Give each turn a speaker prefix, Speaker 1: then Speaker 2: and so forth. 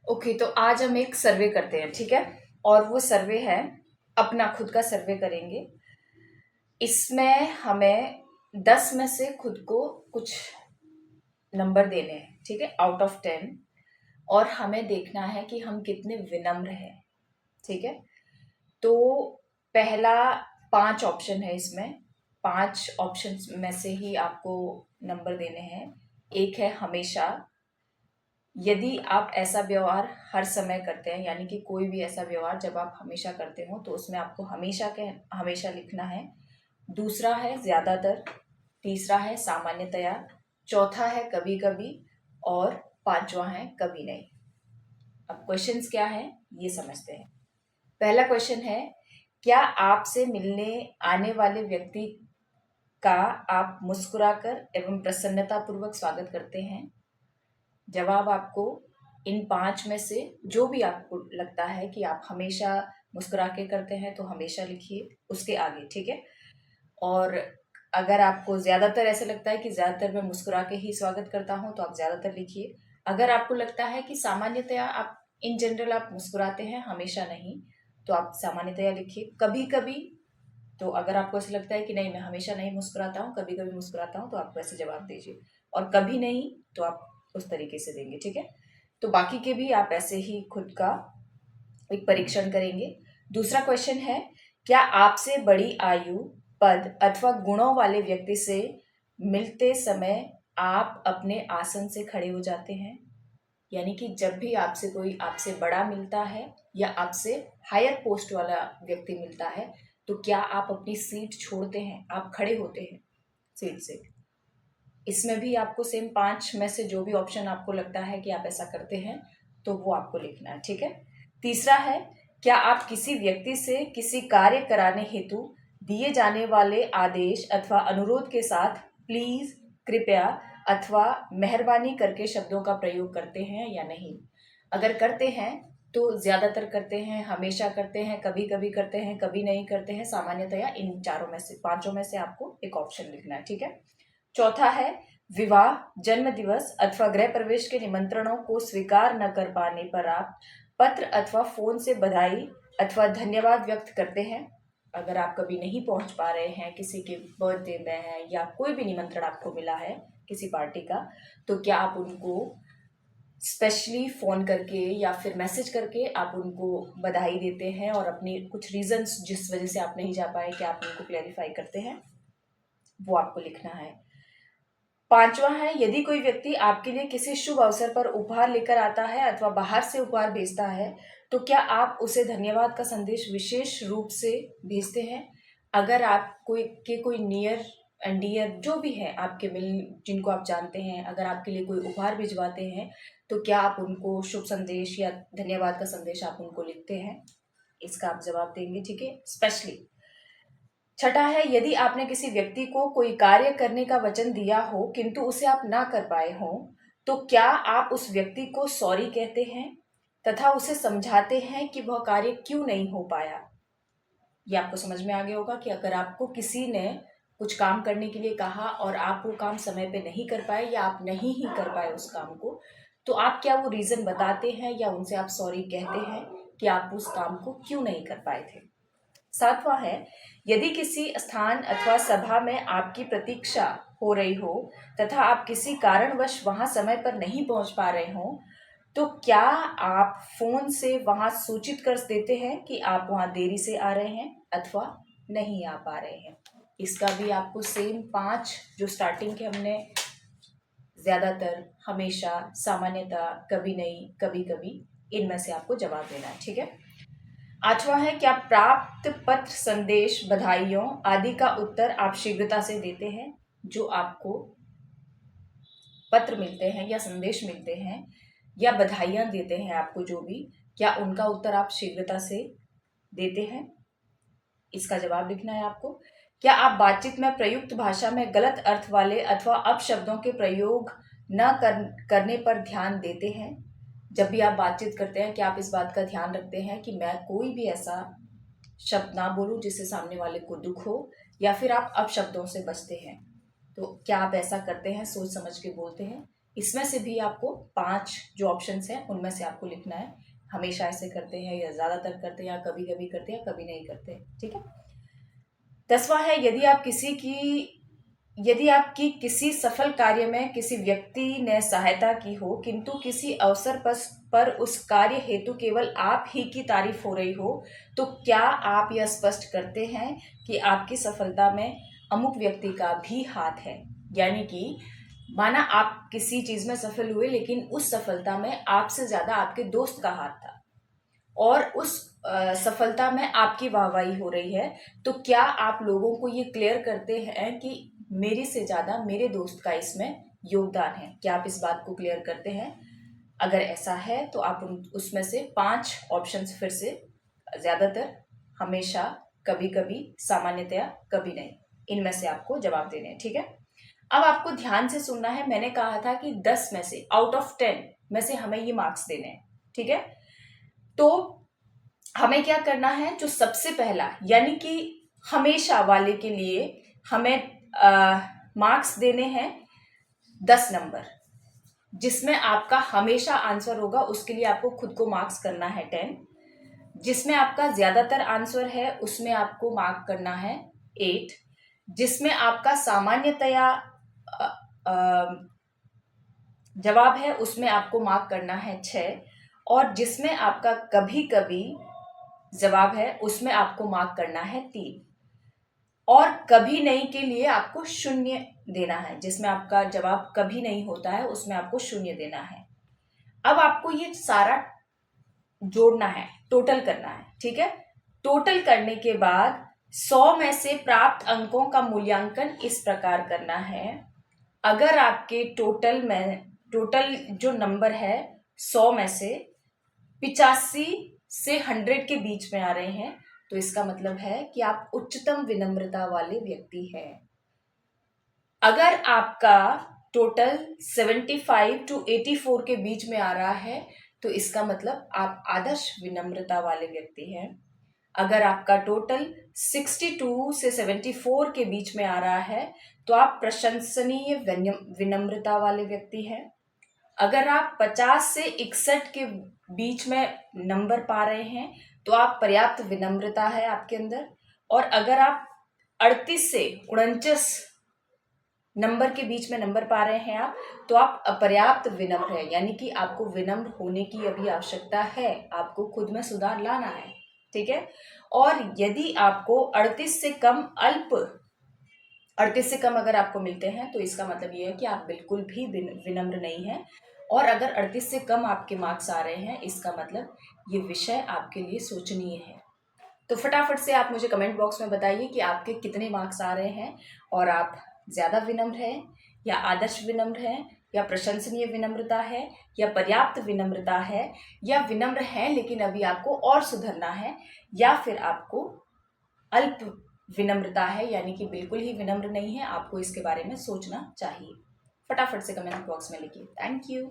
Speaker 1: Okay, तो आज हम एक सर्वे करते हैं, ठीक है। और वो सर्वे है, अपना खुद का सर्वे करेंगे। इसमें हमें 10 में से खुद को कुछ नंबर देने हैं, ठीक है, आउट ऑफ 10। और हमें देखना है कि हम कितने विनम्र हैं, ठीक है। तो पहला 5 ऑप्शन है इसमें। 5 ऑप्शन में से ही आपको नंबर देने हैं। एक है हमेशा। यदि आप ऐसा व्यवहार हर समय करते हैं, यानी कि कोई भी ऐसा व्यवहार जब आप हमेशा करते हो, तो उसमें आपको हमेशा लिखना है। दूसरा है ज्यादातर। तीसरा है सामान्यतया। चौथा है कभी कभी। और पांचवा है कभी नहीं। अब क्वेश्चंस क्या है ये समझते हैं। पहला क्वेश्चन है, क्या आपसे मिलने आने वाले व्यक्ति का आप मुस्कुराकर एवं प्रसन्नता पूर्वक स्वागत करते हैं? जवाब आपको इन 5 में से जो भी आपको लगता है कि आप हमेशा मुस्कुरा के करते हैं तो हमेशा लिखिए उसके आगे, ठीक है। और अगर आपको ज्यादातर ऐसे लगता है कि ज्यादातर मैं मुस्कुरा के ही स्वागत करता हूं तो आप ज्यादातर लिखिए। अगर आपको लगता है कि सामान्यतया आप इन जनरल आप मुस्कुराते हैं, हमेशा नहीं, तो आप सामान्यतया लिखिए। कभी कभी, तो अगर आपको ऐसा लगता है कि नहीं मैं हमेशा नहीं मुस्कुराता हूँ, कभी कभी मुस्कुराता हूँ, तो आप वैसे जवाब दीजिए। और कभी नहीं तो आप उस तरीके से देंगे, ठीक है। तो बाकी के भी आप ऐसे ही खुद का एक परीक्षण करेंगे। दूसरा क्वेश्चन है, क्या आपसे बड़ी आयु, पद अथवा गुणों वाले व्यक्ति से मिलते समय आप अपने आसन से खड़े हो जाते हैं? यानी कि जब भी आपसे कोई आपसे बड़ा मिलता है या आपसे हायर पोस्ट वाला व्यक्ति मिलता है, तो क्या आप अपनी सीट छोड़ते हैं, आप खड़े होते हैं सीट से? इसमें भी आपको सेम 5 में से जो भी ऑप्शन आपको लगता है कि आप ऐसा करते हैं, तो वो आपको लिखना है, ठीक है। तीसरा है, क्या आप किसी व्यक्ति से किसी कार्य कराने हेतु दिए जाने वाले आदेश अथवा अनुरोध के साथ प्लीज, कृपया अथवा मेहरबानी करके शब्दों का प्रयोग करते हैं या नहीं? अगर करते हैं तो ज्यादातर करते हैं, हमेशा करते हैं, कभी कभी करते हैं, कभी नहीं करते हैं, सामान्यतया, इन चारों में से, पांचों में से आपको एक ऑप्शन लिखना है, ठीक है। चौथा है, विवाह, जन्म दिवस अथवा गृह प्रवेश के निमंत्रणों को स्वीकार न कर पाने पर आप पत्र अथवा फोन से बधाई अथवा धन्यवाद व्यक्त करते हैं? अगर आप कभी नहीं पहुंच पा रहे हैं, किसी के बर्थडे में है या कोई भी निमंत्रण आपको मिला है किसी पार्टी का, तो क्या आप उनको स्पेशली फोन करके या फिर मैसेज करके आप उनको बधाई देते हैं और अपनी कुछ रीजंस जिस वजह से आप नहीं जा पाए, क्या आप उनको क्लैरिफाई करते हैं? वो आपको लिखना है। पांचवा है, यदि कोई व्यक्ति आपके लिए किसी शुभ अवसर पर उपहार लेकर आता है अथवा बाहर से उपहार भेजता है, तो क्या आप उसे धन्यवाद का संदेश विशेष रूप से भेजते हैं? अगर आप कोई नियर एंड डियर जो भी है आपके मिल, जिनको आप जानते हैं, अगर आपके लिए कोई उपहार भिजवाते हैं, तो क्या आप उनको शुभ संदेश या धन्यवाद का संदेश आप उनको लिखते हैं? इसका आप जवाब देंगे, ठीक है, स्पेशली। छठा है, यदि आपने किसी व्यक्ति को कोई कार्य करने का वचन दिया हो किंतु उसे आप ना कर पाए हो, तो क्या आप उस व्यक्ति को सॉरी कहते हैं तथा उसे समझाते हैं कि वह कार्य क्यों नहीं हो पाया? ये आपको समझ में आ गया होगा कि अगर आपको किसी ने कुछ काम करने के लिए कहा और आप वो काम समय पे नहीं कर पाए या आप नहीं ही कर पाए उस काम को, तो आप क्या वो रीजन बताते हैं या उनसे आप सॉरी कहते हैं कि आप उस काम को क्यों नहीं कर पाए थे? सातवां है, यदि किसी स्थान अथवा सभा में आपकी प्रतीक्षा हो रही हो तथा आप किसी कारणवश वहां समय पर नहीं पहुंच पा रहे हो, तो क्या आप फोन से वहां सूचित कर देते हैं कि आप वहां देरी से आ रहे हैं अथवा नहीं आ पा रहे हैं? इसका भी आपको सेम 5 जो स्टार्टिंग के हमने ज्यादातर, हमेशा, सामान्यता, कभी नहीं, कभी कभी, इनमें से आपको जवाब देना है, ठीक है। आठवां है, क्या प्राप्त पत्र, संदेश, बधाइयों आदि का उत्तर आप शीघ्रता से देते हैं? जो आपको पत्र मिलते हैं या संदेश मिलते हैं या बधाइयां देते हैं आपको जो भी, क्या उनका उत्तर आप शीघ्रता से देते हैं? इसका जवाब लिखना है आपको। क्या आप बातचीत में प्रयुक्त भाषा में गलत अर्थ वाले अथवा अपशब्दों के प्रयोग करने पर ध्यान देते हैं? जब भी आप बातचीत करते हैं, क्या आप इस बात का ध्यान रखते हैं कि मैं कोई भी ऐसा शब्द ना बोलूं जिससे सामने वाले को दुख हो, या फिर आप अपशब्दों से बचते हैं? तो क्या आप ऐसा करते हैं, सोच समझ के बोलते हैं? इसमें से भी आपको 5 जो ऑप्शंस हैं उनमें से आपको लिखना है, हमेशा ऐसे करते हैं या ज़्यादातर करते हैं या कभी कभी करते हैं या कभी नहीं करते, ठीक है। 10वां है, यदि आपकी किसी सफल कार्य में किसी व्यक्ति ने सहायता की हो किंतु किसी अवसर पर उस कार्य हेतु केवल आप ही की तारीफ हो रही हो, तो क्या आप यह स्पष्ट करते हैं कि आपकी सफलता में अमुक व्यक्ति का भी हाथ है। यानी कि माना आप किसी चीज में सफल हुए लेकिन उस सफलता में आपसे ज्यादा आपके दोस्त का हाथ था और उस सफलता में आपकी वाहवाही हो रही है, तो क्या आप लोगों को ये क्लियर करते हैं कि मेरे से ज्यादा मेरे दोस्त का इसमें योगदान है। क्या आप इस बात को क्लियर करते हैं? अगर ऐसा है तो आप उसमें से 5 ऑप्शंस फिर से, ज्यादातर, हमेशा, कभी कभी, सामान्यतया, कभी नहीं, इनमें से आपको जवाब देने हैं, ठीक है। अब आपको ध्यान से सुनना है। मैंने कहा था कि 10 में से आउट ऑफ 10 में से हमें ये मार्क्स देने हैं, ठीक है। तो हमें क्या करना है, जो सबसे पहला यानी कि हमेशा वाले के लिए हमें मार्क्स देने हैं 10 नंबर, जिसमें आपका हमेशा आंसर होगा उसके लिए आपको खुद को मार्क्स करना है 10। जिसमें आपका ज्यादातर आंसर है उसमें आपको मार्क करना है 8। जिसमें आपका सामान्यतया जवाब है उसमें आपको मार्क करना है 6। और जिसमें आपका कभी कभी जवाब है उसमें आपको मार्क करना है 3। और कभी नहीं के लिए आपको 0 देना है। जिसमें आपका जवाब कभी नहीं होता है उसमें आपको 0 देना है। अब आपको ये सारा जोड़ना है, टोटल करना है, ठीक है। टोटल करने के बाद 100 में से प्राप्त अंकों का मूल्यांकन इस प्रकार करना है। अगर आपके टोटल जो नंबर है 100 में से 85 से 100 के बीच में आ रहे हैं, तो इसका मतलब है कि आप उच्चतम विनम्रता वाले व्यक्ति हैं। अगर आपका टोटल 75 टू 84 के बीच में आ रहा है, तो इसका मतलब आप आदर्श विनम्रता वाले व्यक्ति हैं। अगर आपका टोटल 62 से 74 के बीच में आ रहा है, तो आप प्रशंसनीय विनम्रता वाले व्यक्ति हैं। अगर आप 50 से 61 के बीच में नंबर पा रहे हैं, तो आप पर्याप्त विनम्रता है आपके अंदर। और अगर आप 38 से 49 नंबर के बीच में नंबर पा रहे हैं आप, तो आप अपर्याप्त विनम्र है, यानी कि आपको विनम्र होने की अभी आवश्यकता है, आपको खुद में सुधार लाना है, ठीक है। और यदि आपको 38 से कम अगर आपको मिलते हैं, तो इसका मतलब ये है कि आप बिल्कुल भी विनम्र नहीं हैं। और अगर 38 से कम आपके मार्क्स आ रहे हैं, इसका मतलब ये विषय आपके लिए सोचनीय है। तो फटाफट से आप मुझे कमेंट बॉक्स में बताइए कि आपके कितने मार्क्स आ रहे हैं और आप ज़्यादा विनम्र हैं या आदर्श विनम्र हैं या प्रशंसनीय विनम्रता है या पर्याप्त विनम्रता है या विनम्र हैं लेकिन अभी आपको और सुधरना है, या फिर आपको अल्प विनम्रता है यानी कि बिल्कुल ही विनम्र नहीं है। आपको इसके बारे में सोचना चाहिए। फटाफट से कमेंट बॉक्स में लिखिए। Thank you.